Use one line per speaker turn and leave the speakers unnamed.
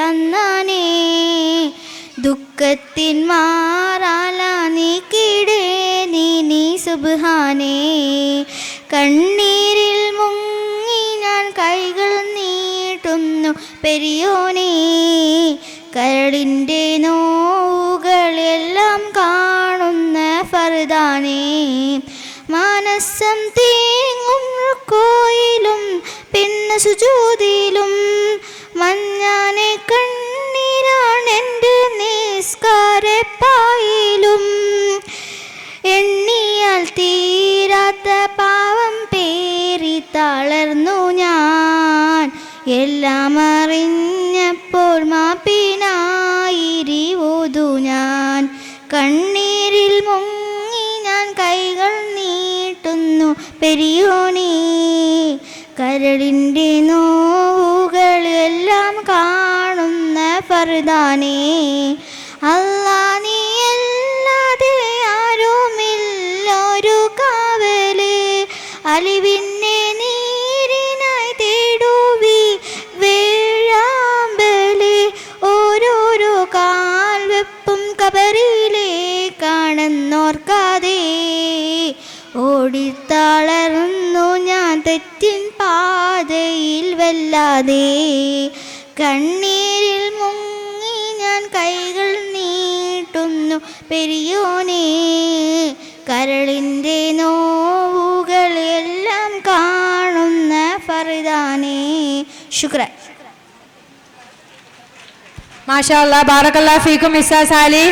അന്നാനേ ദുഃഖത്തിൻ മാറാല നീക്കിടേ നീ സുബ്ഹാനേ കണ്ണീരിൽ മുങ്ങി ഞാൻ കൈകൾ നീട്ടുന്നു പെരിയോനേ കരളിൻ്റെ നോവുകളെല്ലാം കാണുന്ന ഫർദാനേ മനസ്സം തേങ്ങും കോയിലും പിന്നെ സുജൂദിലും മഞ്ഞാനെ കണ്ണീരാണെൻ്റെ നിസ്കാരപ്പായിലും എണ്ണിയാൽ തീരാത്ത പാവം പേറി തളർന്നു ഞാൻ എല്ലാം അറിഞ്ഞപ്പോൾ മാപ്പിനായിരിവോതു ഞാൻ കണ്ണീരിൽ മുങ്ങി ഞാൻ കൈകൾ നീട്ടുന്നു പെരിയോനേ കരളിൻ്റെ നോവുകളെല്ലാം കാണുന്ന ഫർദാനേ അല്ലാ നീ അല്ലാതെ ആരുമില്ലൊരു കാവല് അലിവിന്നെ നീരിനായി തേടുവി വേഴാമ്പല് ഓരോരോ കാൽവെപ്പും കബറിലേക്കാണെന്നോർക്കാതെ ഓടിത്തളർന്നു ഞാൻ തെറ്റിൻ പാതയിൽ വല്ലാതെ കണ്ണീരിൽ മുങ്ങി ഞാൻ കൈകൾ നീട്ടുന്നു പെരിയോനേ കരളിൻ്റെ നോവുകളെല്ലാം കാണുന്ന ഫർദാനേ ശുക്രൻ.
മാഷാ അല്ലാഹ് ബാറകല്ലാഹു ഫീക്കും മിസ്സാ സാലി.